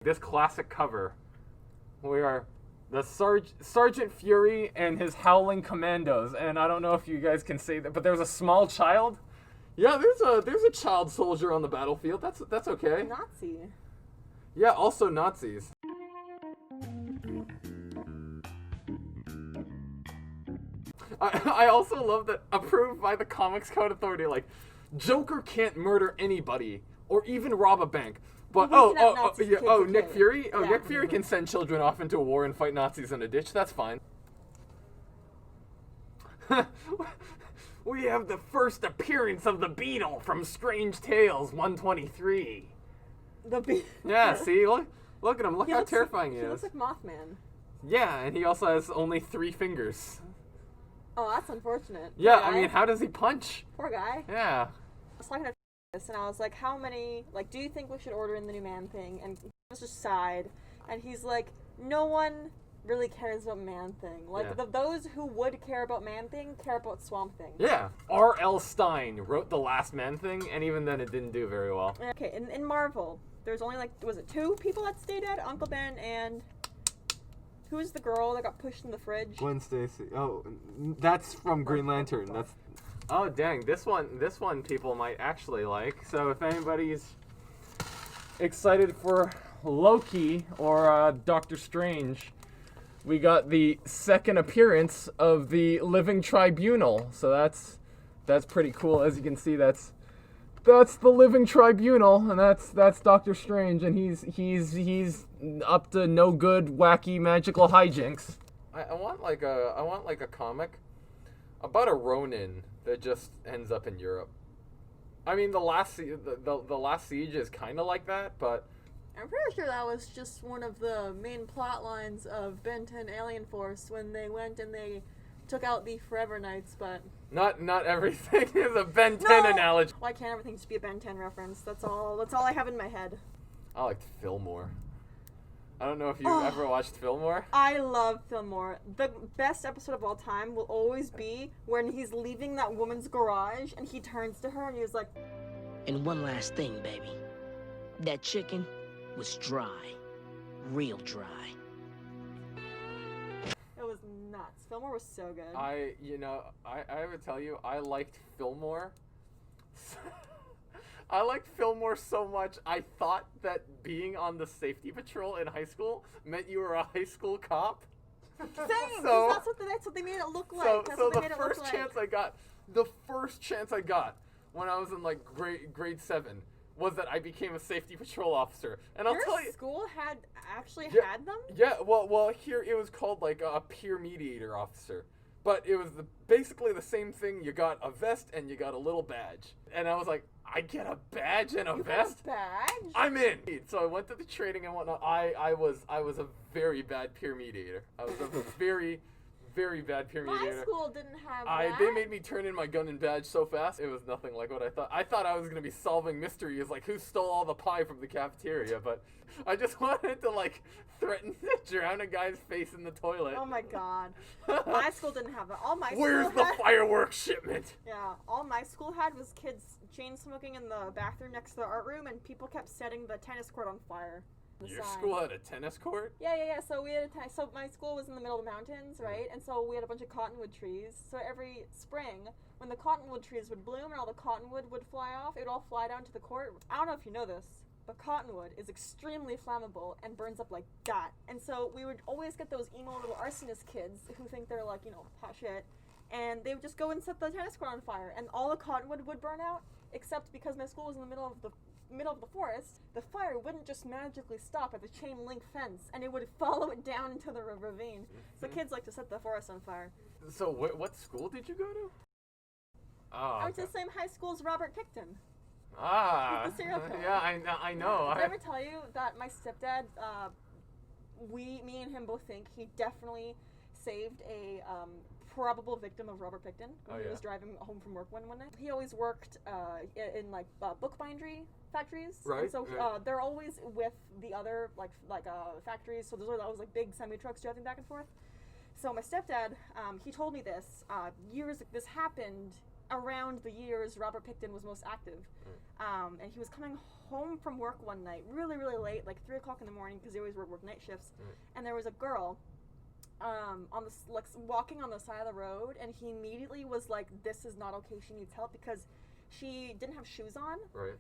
this classic cover. We are the Sergeant Fury and his Howling Commandos, and I don't know if you guys can see that, but there's a small child. Yeah, there's a child soldier on the battlefield. That's okay. Nazi. Yeah, also Nazis. I also love that approved by the Comics Code Authority, like, Joker can't murder anybody or even rob a bank. But Nick Fury? Oh, yeah. Nick Fury can send children off into a war and fight Nazis in a ditch. That's fine. We have the first appearance of the Beetle from Strange Tales 123. The Beetle? Yeah, see? Look at him. Look how terrifying he is. He looks like Mothman. Yeah, and he also has only 3 fingers. Oh, that's unfortunate. Yeah, I mean, how does he punch? Poor guy. Yeah. I was talking to this, and I was like, how many, like, do you think we should order in the new Man-Thing? And he just sighed, and he's like, no one really cares about Man-Thing. Like, those who would care about Man-Thing care about Swamp Thing. Yeah. R.L. Stine wrote the last Man-Thing, and even then it didn't do very well. Okay, in Marvel, there's only, like, was it 2 people that stayed dead? Uncle Ben and... Who's the girl that got pushed in the fridge? Gwen Stacy. Oh, that's from Green Lantern. That's... Oh, dang. This one people might actually like. So if anybody's excited for Loki or Doctor Strange, we got the second appearance of the Living Tribunal. So that's pretty cool. As you can see, that's the Living Tribunal, and that's Doctor Strange, and he's up to no good, wacky, magical hijinks. I want like a comic about a Ronin that just ends up in Europe. I mean, the last Siege is kind of like that, but I'm pretty sure that was just one of the main plot lines of Ben 10 Alien Force when they went and they took out the Forever Knights, but... Not everything is a Ben 10 analogy. Why can't everything just be a Ben 10 reference? That's all I have in my head. I liked Fillmore. I don't know if you've ever watched Fillmore. I love Fillmore. The best episode of all time will always be when he's leaving that woman's garage and he turns to her and he's like... And one last thing, baby. That chicken was dry. Real dry. It was nuts. Fillmore was so good. I would tell you, I liked Fillmore. I liked Fillmore so much, I thought that being on the safety patrol in high school meant you were a high school cop. Same, so, that's what they made it look like. So the first chance I got when I was in like grade 7 was that I became a safety patrol officer. And I'll tell you, your school had them? Yeah, well here it was called like a peer mediator officer. But it was basically the same thing. You got a vest and you got a little badge. And I was like, I get a badge and a vest? Got a badge? I'm in. So I went to the training and whatnot. I was a very bad peer mediator. I was a very, very bad peer mediator. My school didn't have that. They made me turn in my gun and badge so fast. It was nothing like what I thought. I thought I was going to be solving mysteries, like who stole all the pie from the cafeteria. But I just wanted to, like, threaten to drown a guy's face in the toilet. Oh, my God. My school didn't have that. Where's the fireworks shipment? Yeah, all my school had was kids chain smoking in the bathroom next to the art room, and people kept setting the tennis court on fire. Your school had a tennis court? Yeah. So we had so my school was in the middle of the mountains, right? And so we had a bunch of cottonwood trees. So every spring, when the cottonwood trees would bloom and all the cottonwood would fly off, it would all fly down to the court. I don't know if you know this, but cottonwood is extremely flammable and burns up like that. And so we would always get those emo little arsonist kids who think they're like, hot shit, and they would just go and set the tennis court on fire, and all the cottonwood would burn out, except because my school was in the middle of the forest, the fire wouldn't just magically stop at the chain link fence, and it would follow it down into the ravine. So kids like to set the forest on fire. So what school did you go to? I went to the same high school as Robert Pickton. The serial killer. Yeah, I know. Did I ever tell you that my stepdad, me and him both think he definitely saved a probable victim of Robert Pickton when he was driving home from work one night. He always worked in like bookbindery factories, right? And so they're always with the other like factories. So there's always like big semi trucks driving back and forth. So my stepdad, he told me this this happened around the years Robert Pickton was most active. And he was coming home from work one night, really, really late, like 3 o'clock in the morning, because he always work night shifts. And there was a girl on the like walking on the side of the road, and he immediately was like, "This is not okay. She needs help," because she didn't have shoes on. Right.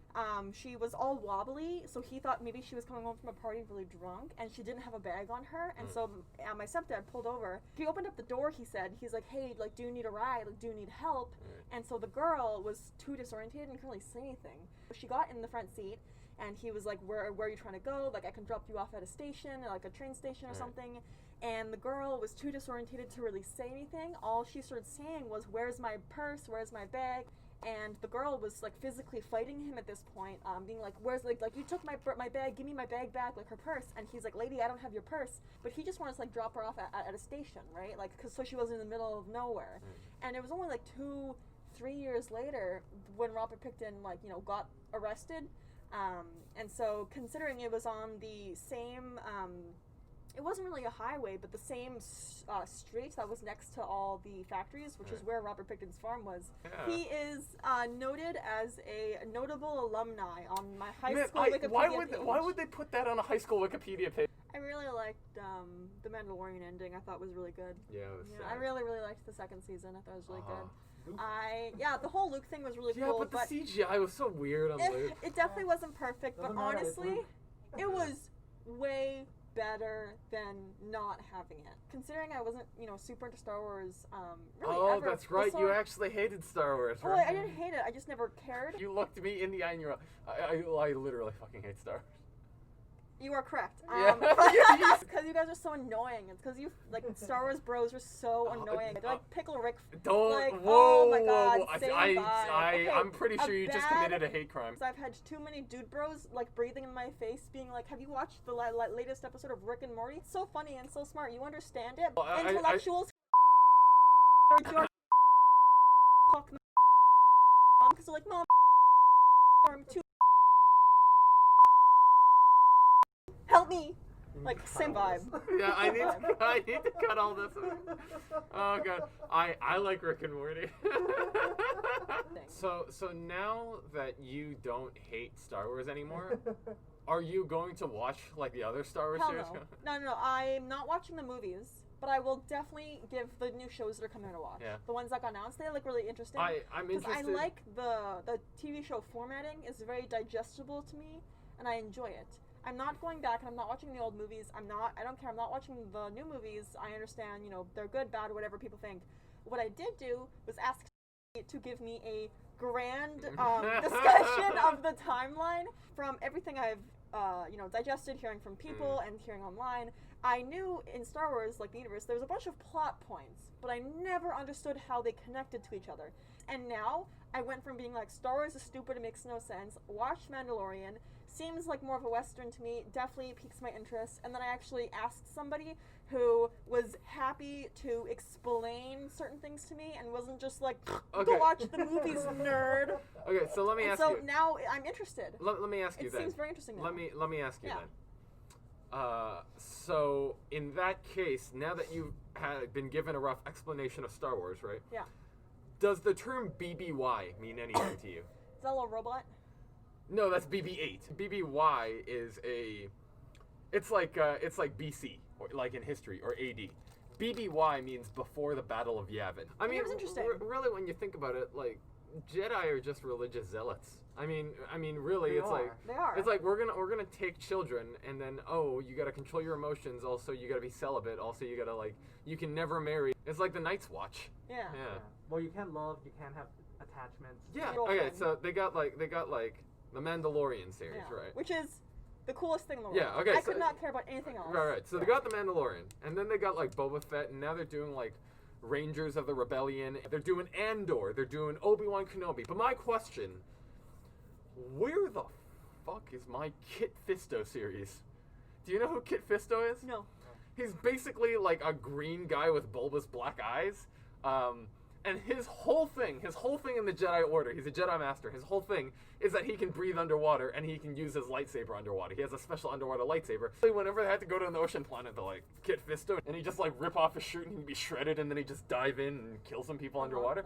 She was all wobbly, so he thought maybe she was coming home from a party really drunk, and she didn't have a bag on her. And so my stepdad pulled over. He opened up the door. He's like, "Hey, like, do you need a ride? Like, do you need help?" And so the girl was too disoriented and couldn't really say anything. She got in the front seat, and he was like, where are you trying to go? Like, I can drop you off at a station, like a train station or something. And the girl was too disoriented to really say anything. All she started saying was, "Where's my purse? Where's my bag?" And the girl was like physically fighting him at this point, being like, "Where's like you took my bag? Give me my bag back, like her purse." And he's like, "Lady, I don't have your purse." But he just wanted to like drop her off at a station, right? Like, so she was in the middle of nowhere. And it was only like 2-3 years later when Robert Pickton got arrested. And so considering it was on the same. It wasn't really a highway, but the same street that was next to all the factories, which is where Robert Pickton's farm was. Yeah. He is noted as a notable alumni on my high school Wikipedia page. Why would they put that on a high school Wikipedia page? I really liked the Mandalorian ending. I thought was really good. Yeah, it was sad. I really, really liked the second season. I thought it was really good. The whole Luke thing was really cool. But the CGI was so weird on Luke. It definitely wasn't perfect, but honestly, it was way better than not having it. Considering I wasn't, super into Star Wars, really ever. That's right. You actually hated Star Wars, right? Well, I didn't hate it. I just never cared. You looked me in the eye and you're like, I literally fucking hate Star Wars. You are correct. Because you guys are so annoying. It's because you, Star Wars bros are so annoying. They're like Pickle Rick. Oh my god, I'm pretty sure you just committed a hate crime. I've had too many dude bros, breathing in my face, being like, "Have you watched the latest episode of Rick and Morty? It's so funny and so smart. You understand it? Intellectuals because they're like, Mom, I'm too help me." Same vibe. Yeah, I need to cut all this. Oh god, I like Rick and Morty. So now that you don't hate Star Wars anymore, are you going to watch the other Star Wars series? No. I'm not watching the movies, but I will definitely give the new shows that are coming out a watch. Yeah. The ones that got announced, they look really interesting. I'm interested. I like the TV show formatting is very digestible to me, and I enjoy it. I'm not going back, and I'm not watching the old movies. I don't care. I'm not watching the new movies. I understand, they're good, bad, whatever people think. What I did do was ask to give me a grand discussion of the timeline from everything I've digested, hearing from people and hearing online. I knew in Star Wars, the universe, there was a bunch of plot points, but I never understood how they connected to each other. And now I went from being like, Star Wars is stupid, it makes no sense, watched Mandalorian, seems like more of a Western to me, definitely piques my interest, and then I actually asked somebody who was happy to explain certain things to me and wasn't just like, go watch the movies, nerd. Okay, so let me ask you. So now I'm interested. Let me ask you then. It seems very interesting now. Let me ask you then. So in that case, now that you've been given a rough explanation of Star Wars, right? Yeah. Does the term BBY mean anything to you? Is that a little robot? No, that's BB-8. BBY is it's like BC, or like in history, or AD. BBY means before the Battle of Yavin. I mean, interesting. Really, when you think about it, Jedi are just religious zealots. I mean, really, they are. It's like we're gonna take children, and then you gotta control your emotions. Also, you gotta be celibate. Also, you gotta you can never marry. It's like the Night's Watch. Yeah. Well, you can't love. You can't have attachments. Yeah. Okay. So they got the Mandalorian series, right? Which is the coolest thing in the world. Yeah. Okay. I could not care about anything else. Right. So they got the Mandalorian, and then they got Boba Fett, and now they're doing Rangers of the Rebellion. They're doing Andor. They're doing Obi-Wan Kenobi. But my question: where the fuck is my Kit Fisto series? Do you know who Kit Fisto is? No. He's basically a green guy with bulbous black eyes. And his whole thing in the Jedi Order, he's a Jedi Master, his whole thing is that he can breathe underwater and he can use his lightsaber underwater. He has a special underwater lightsaber. Whenever they had to go to an ocean planet, they're Kit Fisto, and he just rip off his shirt and he'd be shredded, and then he just dive in and kill some people underwater.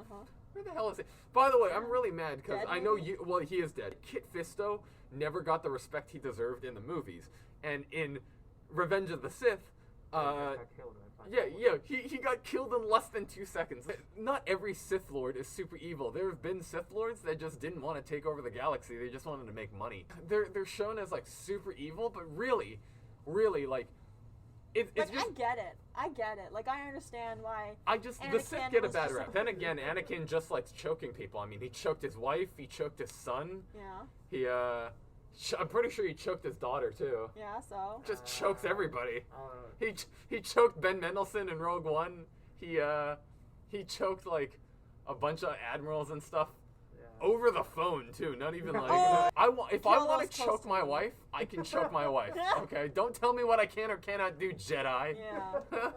Where the hell is he? By the way, I'm really mad because Dead I know maybe? you. Well, he is dead. Kit Fisto never got the respect he deserved in the movies, and in Revenge of the Sith, Got killed, right? yeah, he got killed in less than 2 seconds. Not every Sith Lord is super evil. There have been Sith Lords that just didn't want to take over the galaxy. They just wanted to make money. They're shown as like super evil, but really, like, it's Like, just. I get it. Like, I understand why. The Sith Anakin get a was bad just rap. like- Then again, Anakin just likes choking people. I mean, he choked his wife, he choked his son, Yeah. I'm pretty sure he choked his daughter too. Yeah. So. Just chokes everybody. I don't know. He choked Ben Mendelsohn in Rogue One. He choked like a bunch of admirals and stuff Yeah. over the phone too. Not even like Oh. if I Kill want those to choke close to my you. wife, I can choke my wife. Okay, don't tell me what I can or cannot do, Jedi. Yeah.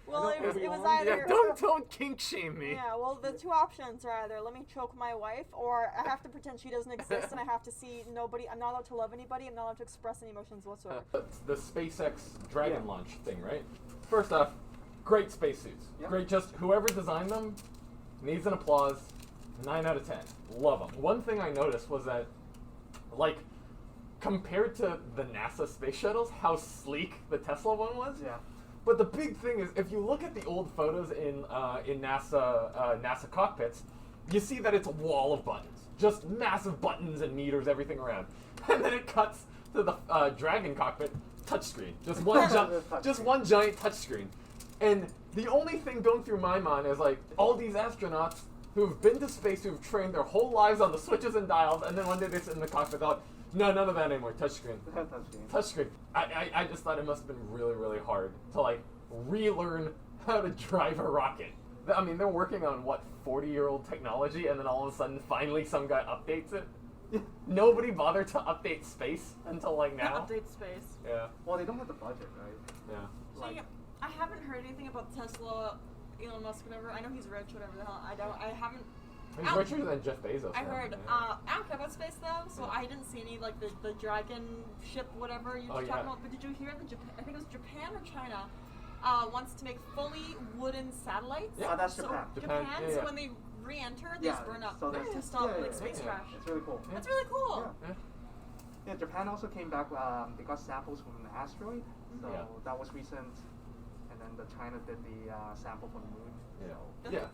Well, it was Obi-Wan? either. Yeah, don't kink shame me. Yeah, well, the two options are either let me choke my wife, or I have to pretend she doesn't exist, and I have to see nobody. I'm not allowed to love anybody. I'm not allowed to express any emotions whatsoever. The SpaceX Dragon Yeah. launch thing, right? First off, great spacesuits. Yep. Great, just whoever designed them needs an applause. 9 out of 10. Love them. One thing I noticed was that, like, compared to the NASA space shuttles, how sleek the Tesla one was. Yeah. But the big thing is, if you look at the old photos in NASA cockpits, you see that it's a wall of buttons, just massive buttons and meters, everything around. And then it cuts to the Dragon cockpit, touchscreen, just one giant touchscreen. And the only thing going through my mind is like all these astronauts who've been to space, who've trained their whole lives on the switches and dials, and then one day they sit in the cockpit, they're like, no, none of that anymore. Touchscreen. Touchscreen. I just thought it must have been really, really hard to like relearn how to drive a rocket. I mean, they're working on what 40-year-old technology, and then all of a sudden, finally, some guy updates it. Nobody bothered to update space until like now. Update space. Yeah. Well, they don't have the budget, right? Yeah. See, I haven't heard anything about Tesla, Elon Musk, whatever. I know he's rich, whatever the hell. I haven't. He's richer than Jeff Bezos. I now. heard. Yeah. I don't care about space though, so I didn't see any like the dragon ship, whatever you were yeah. talking about. But did you hear that I think it was Japan or China wants to make fully wooden satellites? Yeah. Oh, that's So Japan. Japan, yeah, so yeah. when they re-enter, they Yeah, just burn up so to that's- stop yeah, like yeah, space yeah. crash. It's really cool. That's really cool. Yeah. Yeah, Japan also came back. They got samples from an asteroid, so Yeah. that was recent. And then China did the sample from the moon. Yeah. Yeah.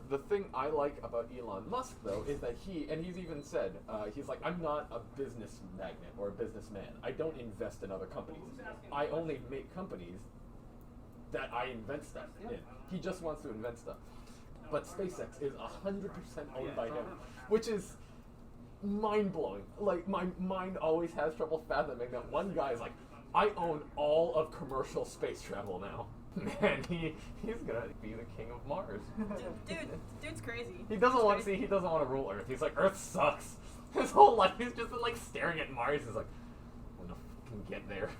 The thing I like about Elon Musk though is that he's even said he's like, I'm not a business magnate or a businessman. I don't invest in other companies. I only make companies that I invent stuff in. He just wants to invent stuff. But SpaceX is 100% owned by him, which is mind blowing. Like my mind always has trouble fathoming that one guy is like, I own all of commercial space travel now. Man, he's gonna be the king of Mars. Dude's crazy. He doesn't want to see. He doesn't want to rule Earth. He's like, Earth sucks. His whole life he's just been like staring at Mars. He's like, I'm gonna fucking get there.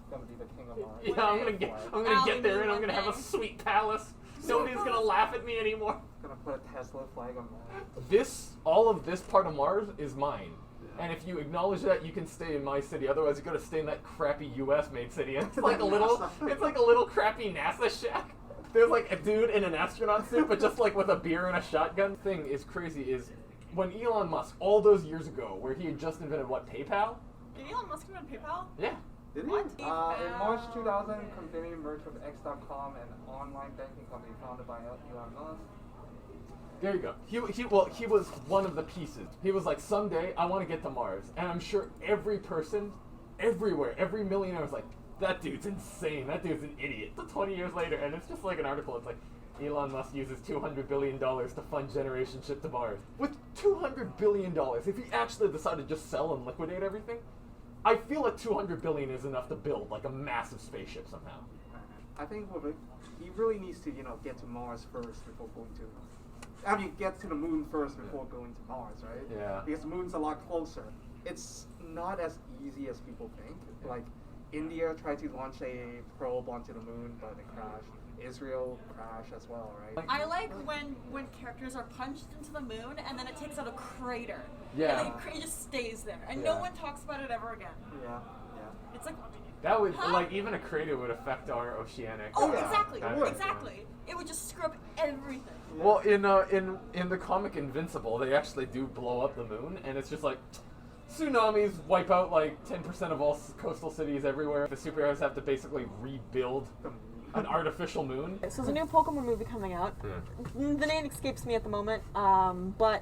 Gonna be the king of Mars. Yeah, I'm gonna get there and I'm gonna have a One day. sweet palace. Nobody's gonna laugh at me anymore. Gonna put a Tesla flag on Mars. All of this part of Mars is mine. And if you acknowledge that, you can stay in my city. Otherwise, you gotta stay in that crappy U.S.-made city. And it's like a little crappy NASA shack. There's like a dude in an astronaut suit, but just like with a beer and a shotgun. Thing is crazy is when Elon Musk, all those years ago, where he had just invented what, PayPal? Did Elon Musk invent PayPal? Yeah. Did he? What? In March 2000, company merged with X.com, an online banking company founded by Elon Musk. There you go. He was one of the pieces. He was like, someday I want to get to Mars, and I'm sure every person, everywhere, every millionaire was like, that dude's insane. That dude's an idiot. So 20 years later, and it's just like an article. It's like, Elon Musk uses $200 billion to fund generation ship to Mars. With $200 billion, if he actually decided to just sell and liquidate everything, I feel like $200 billion is enough to build like a massive spaceship somehow. I think he really needs to, get to Mars first before going to. I mean, get to the moon first before going to Mars, right? Yeah. Because the moon's a lot closer. It's not as easy as people think. Like, India tried to launch a probe onto the moon, but it crashed. Israel crashed as well, right? I like when characters are punched into the moon and then it takes out a crater. Yeah. And it just stays there. And Yeah. no one talks about it ever again. Yeah. It's like, That would, like, even a crater would affect our oceanic. Oh, exactly, that would, exactly. It would just screw up everything. Well, in the comic Invincible, they actually do blow up the moon, and it's just like tsunamis wipe out like 10% of all coastal cities everywhere. The superheroes have to basically rebuild an artificial moon. So there's a new Pokemon movie coming out. Yeah. The name escapes me at the moment, but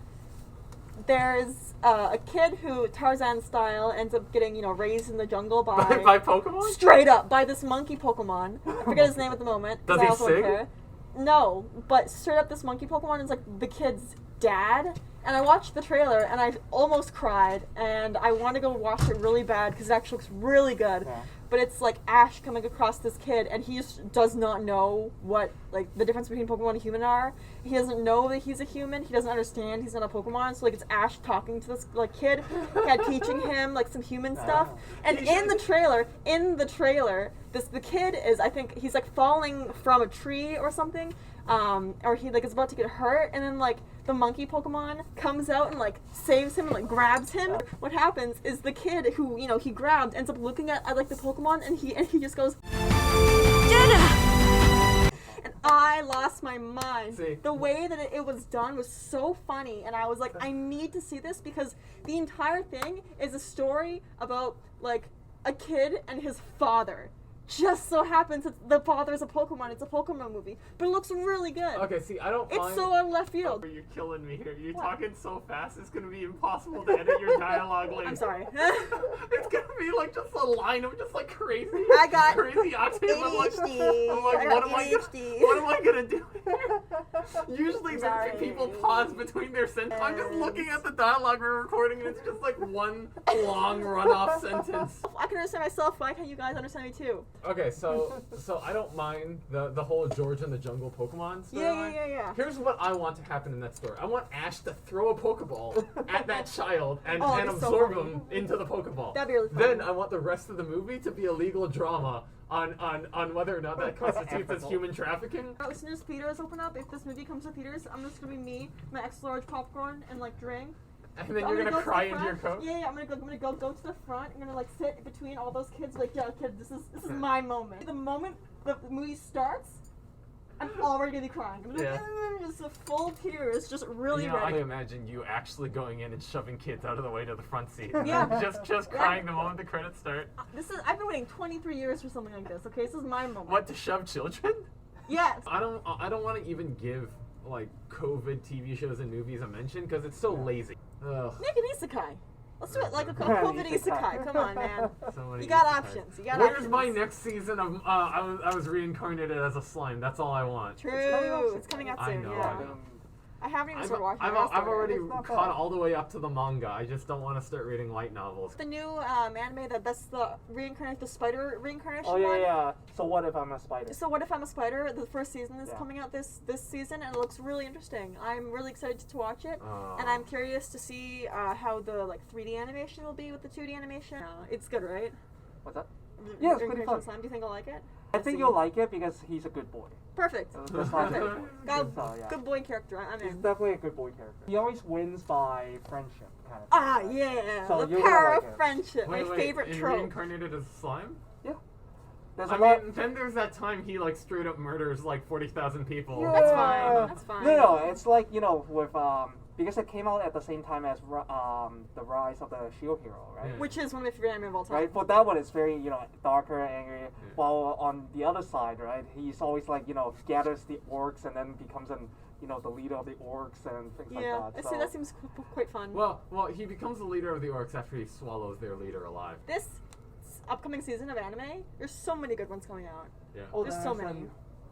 there's a kid who, Tarzan style, ends up getting, raised in the jungle By Pokemon? straight up by this monkey Pokemon. I forget his name at the moment. 'cause Does I he also don't sing? care. No, but straight up this monkey Pokemon is like the kid's dad. And I watched the trailer and I almost cried, and I want to go watch it really bad because it actually looks really good. Yeah. But it's like Ash coming across this kid, and he just does not know what the difference between Pokemon and human are. He doesn't know that he's a human. He doesn't understand he's not a Pokemon. So it's Ash talking to this kid, teaching him some human stuff. And in the trailer, the kid is, I think he's falling from a tree or something, or he is about to get hurt, and then the monkey Pokemon comes out and saves him and grabs him. What happens is the kid who he grabbed ends up looking at the Pokemon, and he just goes, and I lost my mind. See. The way that it was done was so funny, and I was like, I need to see this because the entire thing is a story about a kid and his father. Just so happens that the father's a Pokemon. It's a Pokemon movie, but it looks really good. Okay, see, I don't It's mind... so out of left field. You're killing me here. You're What? talking so fast, it's gonna be impossible to edit your dialogue. I'm sorry. It's gonna be just a line of just crazy. I got crazy octave. I'm like, I got ADHD. what am I gonna do here? Usually, Sorry. people pause between their sentences. I'm just looking at the dialogue we're recording, and it's just one long run-off sentence. I can understand myself. Why can't you guys understand me too? Okay, so I don't mind the whole George and the Jungle Pokemon storyline. Yeah. Here's what I want to happen in that story. I want Ash to throw a Pokeball at that child and Oh, that'd be so absorb funny. him into the Pokeball. That'd be really funny. Then I want the rest of the movie to be a legal drama on whether or not that constitutes as human trafficking. As soon as theaters open up, if this movie comes to theaters, I'm just gonna be me, my extra large popcorn, and drink. And then I'm you're gonna go to cry the into your front. coat? Yeah, I'm gonna go to the front. I'm gonna sit between all those kids. Yeah, kid, this is my moment. The moment the movie starts, I'm already gonna be crying. I'm just a full tears, just really I ready. can imagine you actually going in and shoving kids out of the way to the front seat. Yeah. just crying the moment the credits start. I've been waiting 23 years for something like this. Okay, this is my moment. What, to shove children? Yes. I don't want to even give COVID TV shows and movies a mention because it's so lazy. Ugh. Make an isekai. Let's do it like a COVID isekai. Come on, man. So many You got isekais. options. You got Where's options. my next season of I was reincarnated as a slime? That's all I want. True. It's coming out I soon. know, Yeah. I know. I haven't even I've, started watching. I've already It's not caught bad. all the way up to the manga. I just don't want to start reading light novels. The new anime that's the the spider reincarnation Oh yeah, one. yeah. So what if I'm a spider? So What If I'm a Spider? The first season is Yeah. coming out this season, and it looks really interesting. I'm really excited to watch it, Oh. and I'm curious to see how the 3D animation will be with the 2D animation. It's good, right? What's that? Yeah, it's pretty Reincarnation fun. Slime. Do you think I'll like it? I think you'll like it because he's a good boy. Perfect. That's not Perfect. it. Got So, yeah. good boy character. I'm He's in. definitely a good boy character. He always wins by friendship, kind of. Ah, thing, right? yeah. So The you're gonna power like of it. friendship. Wait, My favorite and trope. reincarnated as a slime? Yeah. There's I a lot. mean, then there's that time he straight up murders 40,000 people. Yeah. That's fine. That's fine. No, it's with because it came out at the same time as the Rise of the Shield Hero, right? Yeah. Which is one of my favorite anime of all time. Right, but that one is very, darker, angry. While on the other side, right, he's always gathers the orcs and then becomes the leader of the orcs and things Yeah, like that. see, that seems quite fun. Well, he becomes the leader of the orcs after he swallows their leader alive. This upcoming season of anime, there's so many good ones coming out. Yeah. There's so many.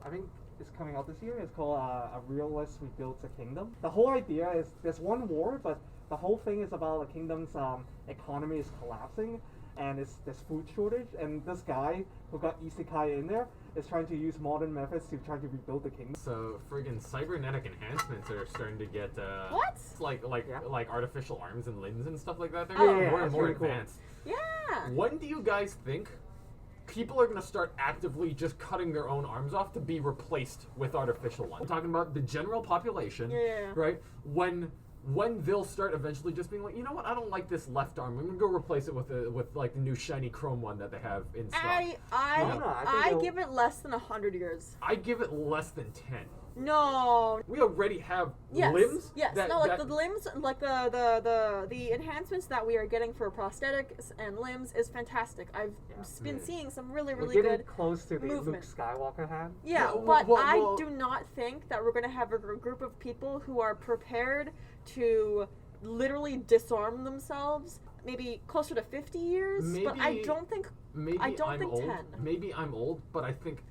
I think it's coming out this year. It's called A Realist Rebuilds a Kingdom. The whole idea is there's one war, but the whole thing is about the kingdom's economy is collapsing, and there's food shortage, and this guy who got isekai in there is trying to use modern methods to try to rebuild the kingdom. So friggin' cybernetic enhancements are starting to get What? like artificial arms and limbs and stuff like that. They're Oh, getting yeah, more and it's more really cool. advanced. Yeah. When do you guys think people are going to start actively just cutting their own arms off to be replaced with artificial ones? I'm talking about the general population, Yeah. right? When when they'll start eventually just being like, you know what, I don't like this left arm. I'm gonna go replace it with like the new shiny chrome one that they have in stock. I give it less than 100 years. I give it less than 10. No. We already have Yes. limbs. Yes. that- No, like that- the limbs, like the enhancements that we are getting for prosthetics and limbs is fantastic. I've been seeing some really We're really getting good. close to the movement. Luke Skywalker had. Yeah, Well, but well, I well- do not think that we're going to have a group of people who are prepared to literally disarm themselves. Maybe closer to 50 years, but I Maybe- don't think. Maybe I don't I'm think old. 10. Maybe I'm old, but I think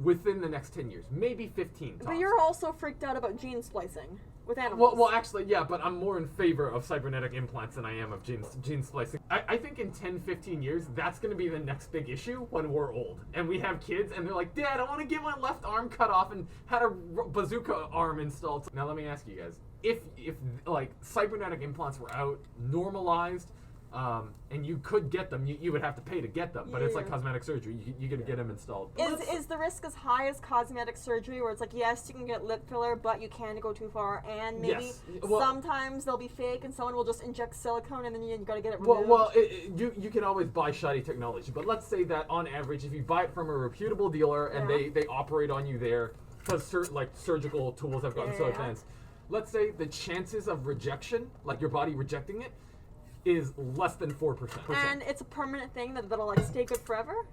within the next 10 years, maybe 15 tops. But you're also freaked out about gene splicing with animals. Well, actually, yeah, but I'm more in favor of cybernetic implants than I am of gene splicing. I think in 10, 15 years, that's going to be the next big issue when we're old. And we have kids, and they're like, Dad, I want to get my left arm cut off and had a bazooka arm installed. Now, let me ask you guys. If like, cybernetic implants were out, normalized, and you could get them, you would have to pay to get them, but it's like Yeah. cosmetic surgery. You could get them installed. Is the risk as high as cosmetic surgery, where it's like, yes, you can get lip filler, but you can't go too far, and maybe Yes. Well- sometimes they'll be fake, and someone will just inject silicone, and then you got to get it removed. Well, you can always buy shoddy technology, but let's say that on average, if you buy it from a reputable dealer and Yeah. they operate on you there, because like surgical tools have gotten so Yeah. advanced, let's say the chances of rejection, like your body rejecting it, is less than 4%. And it's a permanent thing that'll like stay good forever.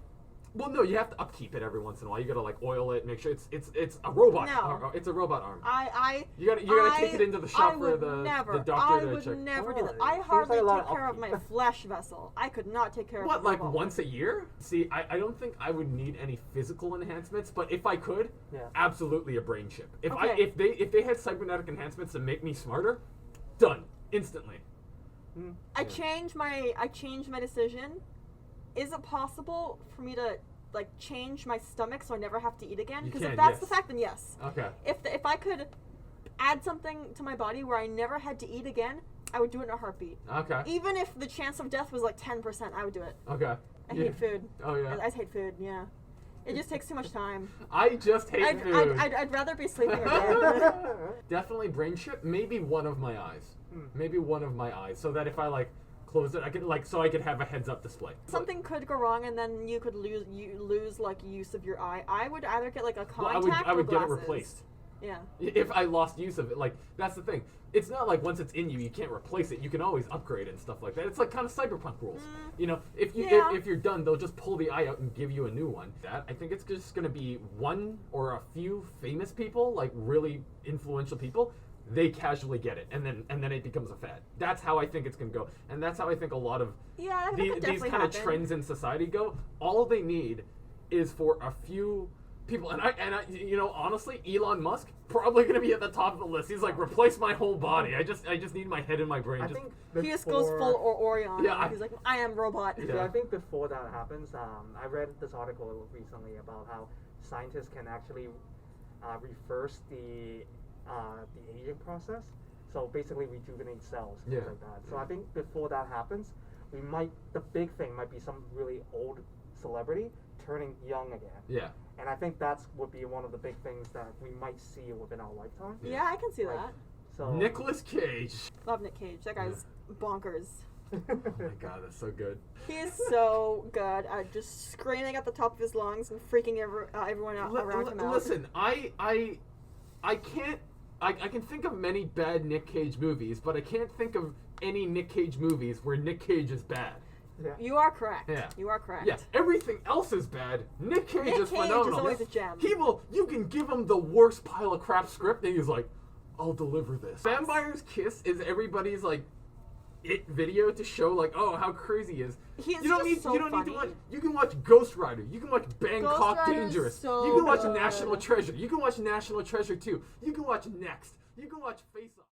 Well, no, you have to upkeep it every once in a while. You gotta like oil it, make sure it's a robot. No. It's a robot arm. I You gotta take it into the shop I for would the never, doctor I to would check. never do that. Oh, I seems hardly like a lot take of care of my upkeep. flesh vessel. I could not take care of What, my like robot. once a year? See, I don't think I would need any physical enhancements, but if I could, Yeah. absolutely a brain chip. Okay. If they had cybernetic enhancements to make me smarter, done instantly. I changed my decision. Is it possible for me to like change my stomach so I never have to eat again? You Because can, if that's the yes. fact, then yes. Okay. If I could add something to my body where I never had to eat again, I would do it in a heartbeat. Okay. Even if the chance of death was like 10%, I would do it. Okay. I Yeah. hate food. Oh yeah. I hate food. Yeah. It just takes too much time. I just hate food. I'd rather be sleeping or dead. Definitely brain chip. Maybe one of my eyes. Maybe one of my eyes, so that if I like close it, I could have a heads-up display. Something could go wrong, and then you could lose like use of your eye. I would either get like a Well, contact I would or get it glasses. replaced. Yeah. If I lost use of it, like, that's the thing. It's not like once it's in you, you can't replace it. You can always upgrade it and stuff like that. It's like kind of cyberpunk rules. You know, if you're done, they'll just pull the eye out and give you a new one. I think it's just gonna be one or a few famous people, like really influential people. They casually get it, and then it becomes a fad. That's how I think it's gonna go, and that's how I think a lot of Yeah, that could these definitely kind of happen. trends in society go. All they need is for a few people, and I, you know, honestly, Elon Musk probably gonna be at the top of the list. He's like, replace my whole body. I just need my head and my brain. I just, think He just goes full Orion. Yeah, He's like, I am robot. Yeah. I think before that happens, I read this article recently about how scientists can actually reverse the aging process. So basically rejuvenate cells, things Yeah. like that. So I think before that happens, the big thing might be some really old celebrity turning young again. yeah. And I think that's would be one of the big things that we might see within our lifetime. Yeah, I can see Like, that. So Nicolas Cage. Love Nick Cage. That guy's bonkers. Oh my god, that's so good. He is so good at just screaming at the top of his lungs and freaking everyone out around him out. Listen, I can't. I can think of many bad Nick Cage movies, but I can't think of any Nick Cage movies where Nick Cage is bad. yeah. You are correct. Yeah. You are correct. Yes, everything else is bad. Nick Cage Nick is Cage is phenomenal. always a gem. You can give him the worst pile of crap script, and he's like, I'll deliver this. Vampire's Kiss is everybody's like it video to show like, oh, how crazy he is. He's you don't just need so you don't need funny. to watch. You can watch Ghost Rider. You can watch Bangkok Rider is Dangerous. so You can watch good. National Treasure. You can watch National Treasure 2. You can watch Next. You can watch Face Off.